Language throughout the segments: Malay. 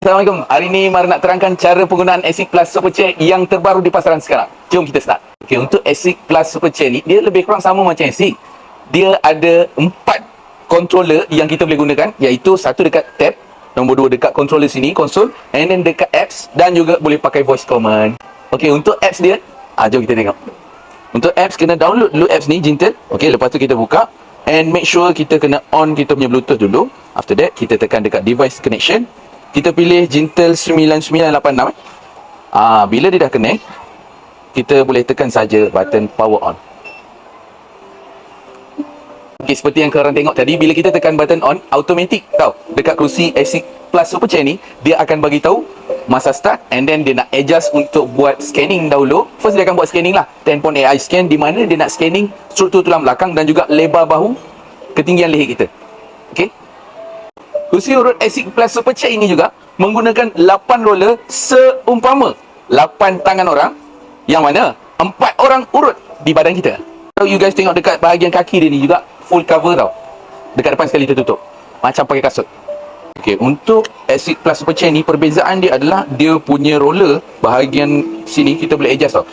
Assalamualaikum. Hari ni Mar nak terangkan cara penggunaan Asics Plus Super Chair yang terbaru di pasaran sekarang. Jom kita start. Okey, untuk Asics Plus Super Chair ni, dia lebih kurang sama macam Asics. Dia ada 4 controller yang kita boleh gunakan, iaitu satu dekat tab, nombor 2 dekat controller sini, konsol, and then dekat apps, dan juga boleh pakai voice command. Okey, untuk apps dia, jom kita tengok. Untuk apps, kena download dulu apps ni, Jintel. Okey, lepas tu kita buka, and make sure kita kena on kita punya Bluetooth dulu. After that, kita tekan dekat device connection. Kita pilih Jintel 9986. Bila dia dah connect, kita boleh tekan saja button power on. Okey, seperti yang korang tengok tadi, bila kita tekan button on, automatic tau. Dekat kerusi Asics Plus Super Chair ni, dia akan bagi tahu masa start, and then dia nak adjust untuk buat scanning dahulu. First dia akan buat scanning lah, 10 AI scan, di mana dia nak scanning struktur tulang belakang dan juga lebar bahu, ketinggian leher kita. Okey. Kursi urut Asics Plus Super Chair ini juga menggunakan 8 roller seumpama 8 tangan orang, yang mana 4 orang urut di badan kita. Kalau you guys tengok dekat bahagian kaki dia ni juga full cover tau. Dekat depan sekali tertutup, macam pakai kasut. Okey, untuk Asics Plus Super Chair ni, perbezaan dia adalah dia punya roller bahagian sini kita boleh adjust tau.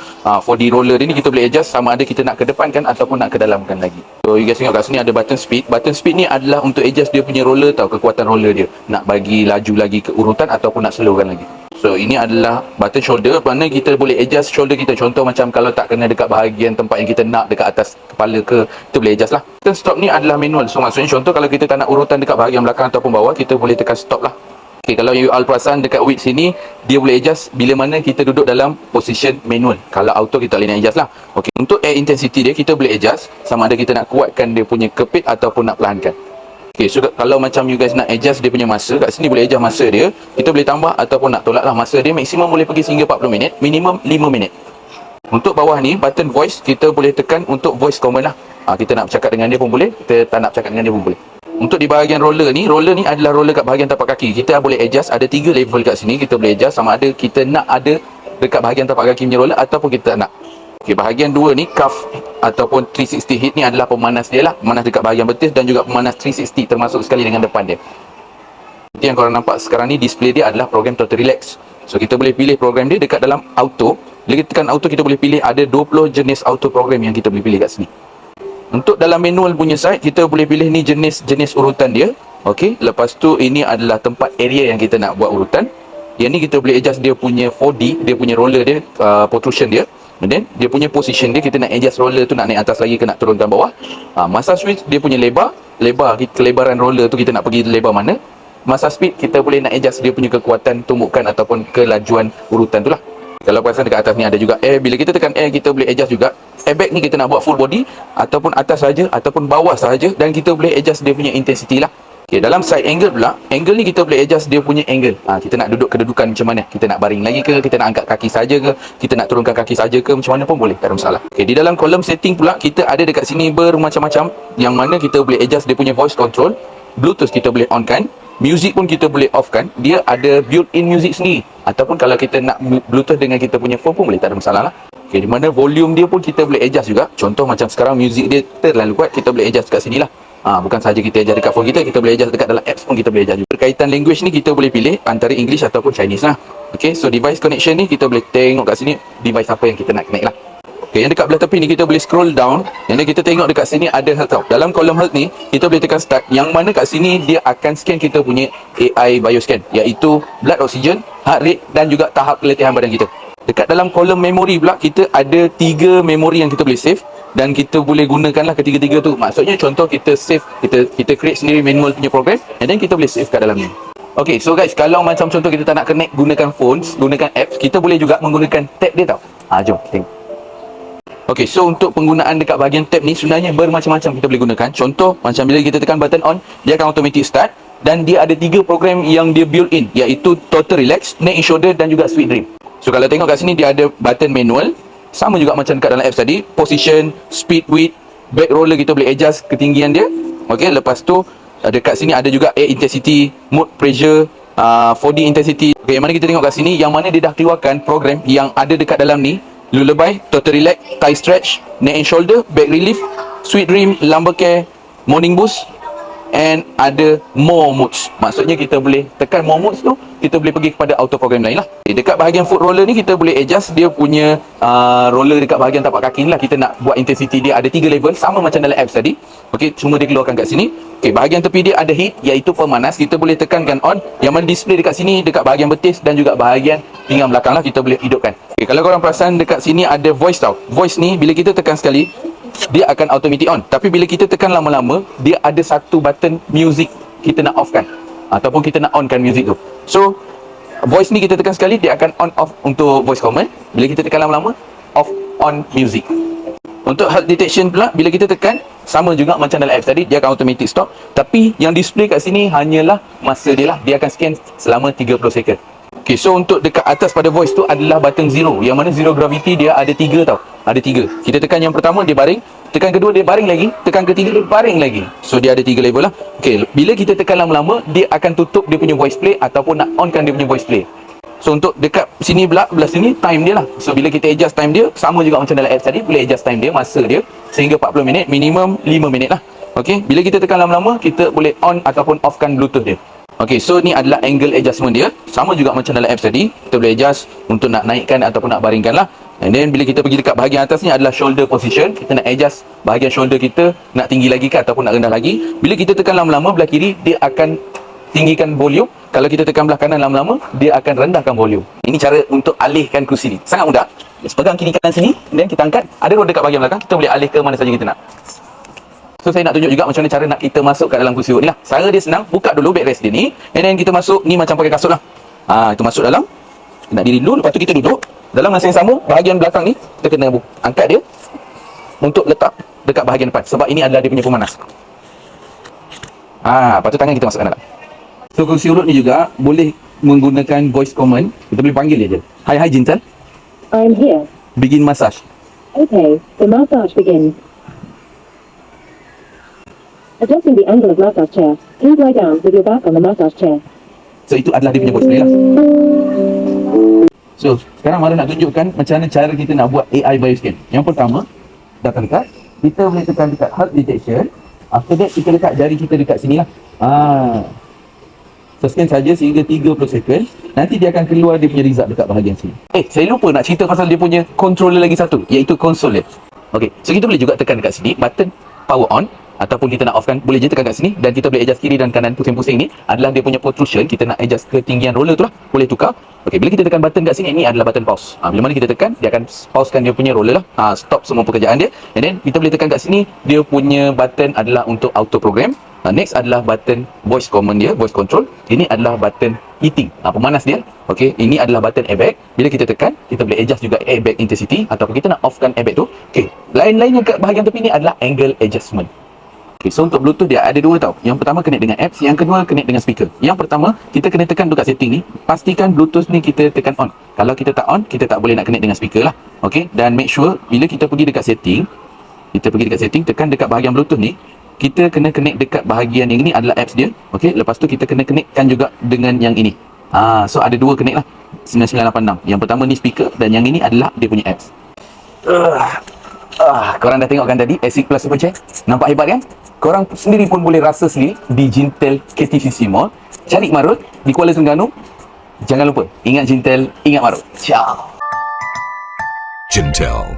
4D roller dia ni kita boleh adjust sama ada kita nak ke depan kan ataupun nak ke dalam kan lagi. So you guys tengok kat sini ada button speed. Button speed ni adalah untuk adjust dia punya roller tau, kekuatan roller dia. Nak bagi laju lagi ke urutan ataupun nak slowkan lagi. So ini adalah button shoulder, mana kita boleh adjust shoulder kita. Contoh macam kalau tak kena dekat bahagian tempat yang kita nak, dekat atas kepala ke, kita boleh adjust lah. Button stop ni adalah manual. So maksudnya contoh kalau kita tak nak urutan dekat bahagian belakang ataupun bawah, kita boleh tekan stop lah. Okay, kalau you all perasan dekat width sini, dia boleh adjust bila mana kita duduk dalam position manual. Kalau auto kita boleh nak adjust lah. Okay, untuk air intensity dia, kita boleh adjust sama ada kita nak kuatkan dia punya kepit ataupun nak perlahankan. Okay, so kalau macam you guys nak adjust dia punya masa, kat sini boleh adjust masa dia. Kita boleh tambah ataupun nak tolak lah masa dia. Maksimum boleh pergi sehingga 40 minit, minimum 5 minit. Untuk bawah ni, button voice, kita boleh tekan untuk voice command lah. Kita nak bercakap dengan dia pun boleh, kita tak nak bercakap dengan dia pun boleh. Untuk di bahagian roller ni adalah roller kat bahagian tapak kaki. Kita boleh adjust, ada 3 level kat sini. Kita boleh adjust sama ada kita nak ada dekat bahagian tapak kaki punya roller ataupun kita tak nak. Okay, bahagian 2 ni, cuff ataupun 360 heat ni adalah pemanas dia lah. Pemanas dekat bahagian betis dan juga pemanas 360 termasuk sekali dengan depan dia. Seperti yang korang nampak sekarang ni, display dia adalah program Total Relax. So kita boleh pilih program dia dekat dalam auto. Bila kita tekan auto, kita boleh pilih ada 20 jenis auto program yang kita boleh pilih kat sini. Untuk dalam manual punya side, kita boleh pilih ni jenis urutan dia. Okey, lepas tu ini adalah tempat area yang kita nak buat urutan. Yang ni kita boleh adjust dia punya 4D, dia punya roller dia, protrusion dia. And then dia punya position dia, kita nak adjust roller tu nak naik atas lagi ke nak turunkan bawah. Masa switch dia punya lebar, kelebaran roller tu kita nak pergi lebar mana. Masa speed kita boleh nak adjust dia punya kekuatan tumbukan ataupun kelajuan urutan tu lah. Kalau perasan dekat atas ni ada juga air. Bila kita tekan air, kita boleh adjust juga. Airbag ni kita nak buat full body ataupun atas saja ataupun bawah saja, dan kita boleh adjust dia punya intensity lah. Okay, dalam side angle pula, angle ni kita boleh adjust dia punya angle. Kita nak duduk kedudukan macam mana, kita nak baring lagi ke, kita nak angkat kaki saja ke, kita nak turunkan kaki saja ke, macam mana pun boleh, tak ada masalah. Okay, di dalam kolom setting pula, kita ada dekat sini bermacam-macam, yang mana kita boleh adjust dia punya voice control. Bluetooth kita boleh on kan, music pun kita boleh off kan. Dia ada built-in music sendiri, ataupun kalau kita nak Bluetooth dengan kita punya phone pun boleh, tak ada masalah lah. Okay, di mana volume dia pun kita boleh adjust juga. Contoh macam sekarang music dia terlalu kuat, kita boleh adjust kat sini lah. Bukan sahaja kita adjust dekat phone kita boleh adjust dekat dalam apps pun kita boleh adjust juga. Berkaitan language ni, kita boleh pilih antara English ataupun Chinese lah. Okay, so device connection ni, kita boleh tengok kat sini device apa yang kita nak connect lah. Okay, yang dekat belah tepi ni kita boleh scroll down. Yang kita tengok dekat sini ada health tau. Dalam kolom health ni, kita boleh tekan start, yang mana kat sini dia akan scan kita punya AI bioscan, iaitu blood oxygen, heart rate dan juga tahap keletihan badan kita. Dekat dalam kolom memori pula, kita ada 3 memori yang kita boleh save, dan kita boleh gunakanlah ketiga-tiga tu. Maksudnya contoh kita save, kita create sendiri manual punya program, and then kita boleh save kat dalam ni. Okay, so guys, kalau macam contoh kita tak nak connect gunakan phones, gunakan apps, kita boleh juga menggunakan tab dia tau. Jom tengok. Okay, so untuk penggunaan dekat bahagian tab ni sebenarnya bermacam-macam kita boleh gunakan. Contoh macam bila kita tekan button on, dia akan automatic start, dan dia ada 3 program yang dia built in, iaitu Total Relax, Neck and Shoulder dan juga Sweet Dream. So kalau tengok kat sini, dia ada button manual, sama juga macam dekat dalam apps tadi, position, speed, width, back roller kita boleh adjust ketinggian dia. Okay, lepas tu dekat sini ada juga air intensity, mode pressure, 4D intensity. Okay, yang mana kita tengok kat sini, yang mana dia dah keluarkan program yang ada dekat dalam ni. Lullaby, Total Relax, Thigh Stretch, Neck and Shoulder, Back Relief, Sweet Dream, Lumbar Care, Morning Boost, and ada more modes. Maksudnya kita boleh tekan more modes tu, kita boleh pergi kepada auto program lain lah. Dekat bahagian foot roller ni kita boleh adjust dia punya roller dekat bahagian tapak kaki ni lah. Kita nak buat intensity dia ada 3 level, sama macam dalam apps tadi. Okey, cuma dia keluarkan kat sini. Okey, bahagian tepi dia ada heat, iaitu pemanas. Kita boleh tekankan on, yang mana display dekat sini, dekat bahagian betis dan juga bahagian pinggang belakang lah, kita boleh hidupkan. Okey, kalau korang perasan dekat sini ada voice tau. Voice ni bila kita tekan sekali, dia akan automatic on. Tapi bila kita tekan lama-lama, dia ada satu button music kita nak off kan, ataupun kita nak on kan music tu. So voice ni kita tekan sekali, dia akan on off untuk voice command. Bila kita tekan lama-lama, off on music. Untuk health detection pula, bila kita tekan, sama juga macam dalam apps tadi, dia akan automatic stop. Tapi yang display kat sini hanyalah masa dia lah. Dia akan scan selama 30 second. Okay, so untuk dekat atas pada voice tu adalah button zero, yang mana zero gravity dia ada 3 tau. Ada 3. Kita tekan yang pertama, dia baring. Tekan kedua, dia baring lagi. Tekan ketiga, dia baring lagi. So dia ada 3 level lah. Okay, bila kita tekan lama-lama, dia akan tutup dia punya voice play ataupun nak onkan dia punya voice play. So untuk dekat sini pula, belah sini, time dia lah. So bila kita adjust time dia, sama juga macam dalam apps tadi, boleh adjust time dia, masa dia sehingga 40 minit, minimum 5 minit lah. Okay, bila kita tekan lama-lama, kita boleh on ataupun offkan bluetooth dia. Okay, so ni adalah angle adjustment dia. Sama juga macam dalam apps tadi, kita boleh adjust untuk nak naikkan ataupun nak baringkan lah. And then bila kita pergi dekat bahagian atas ni adalah shoulder position. Kita nak adjust bahagian shoulder kita, nak tinggi lagi ke ataupun nak rendah lagi. Bila kita tekan lama-lama, belah kiri dia akan tinggikan volume. Kalau kita tekan belah kanan lama-lama, dia akan rendahkan volume. Ini cara untuk alihkan kerusi ni. Sangat mudah. Just pegang kiri kanan sini, dan kita angkat. Ada roda dekat bahagian belakang, kita boleh alih ke mana saja kita nak. So saya nak tunjuk juga macam mana cara nak kita masuk kat dalam kursi roda ni lah. Cara dia senang, buka dulu backrest dia ni, and then kita masuk ni macam pakai kasut lah. Itu masuk dalam. Kita nak diri dulu, lepas tu kita duduk. Dalam masa yang sama, bahagian belakang ni kita kena angkat dia untuk letak dekat bahagian depan, sebab ini adalah dia punya pemanas. Lepas tu tangan kita masukkan dalam. So kursi urut ni juga boleh menggunakan voice command. Kita boleh panggil dia je. Hi Jintan, I'm here. begin massage. Okay, the massage begins. Adjusting the angle of massage chair. Please lie down with your back on the massage chair. So itu adalah dia punya voice play lah. So sekarang Mara nak tunjukkan macam mana cara kita nak buat AI bioscan. Yang pertama, datang dekat, kita boleh tekan dekat heart detection. After that, kita letak jari kita dekat sini lah. So scan saja sehingga 30 second. Nanti dia akan keluar dia punya result dekat bahagian sini. Saya lupa nak cerita pasal dia punya controller lagi satu, iaitu konsol dia. Okay, so kita boleh juga tekan dekat sini button power on, ataupun kita nak offkan, boleh je tekan kat sini, dan kita boleh adjust kiri dan kanan. Pusing-pusing ni adalah dia punya protrusion. Kita nak adjust ketinggian roller tu lah, boleh tukar. Okey, bila kita tekan button kat sini, ni adalah button pause. Bila mana kita tekan, dia akan pausekan dia punya roller lah. Stop semua pekerjaan dia. And then kita boleh tekan kat sini, dia punya button adalah untuk auto program. Next adalah button voice command dia, voice control. Ini adalah button heating, pemanas dia. Okey, ini adalah button airbag. Bila kita tekan, kita boleh adjust juga airbag intensity, ataupun kita nak offkan airbag tu. Okey, lain-lain yang kat bahagian tepi ni adalah angle adjustment. Okay, so untuk Bluetooth dia ada 2 tau. Yang pertama connect dengan apps, yang kedua connect dengan speaker. Yang pertama, kita kena tekan dekat setting ni, pastikan Bluetooth ni kita tekan on. Kalau kita tak on, kita tak boleh nak connect dengan speaker lah. Okay, dan make sure bila kita pergi dekat setting, tekan dekat bahagian Bluetooth ni, kita kena connect dekat bahagian yang ini adalah apps dia. Okay, lepas tu kita kena connectkan juga dengan yang ini. So ada 2 connect lah, 9986. Yang pertama ni speaker, dan yang ini adalah dia punya apps. Korang dah tengok kan tadi ASIC Plus Super Chair? Nampak hebat kan? Korang sendiri pun boleh rasa sendiri di Jintel KTCC Mall. Cari Marut di Kuala Terengganu. Jangan lupa, ingat Jintel, ingat Marut. Ciao. Jintel.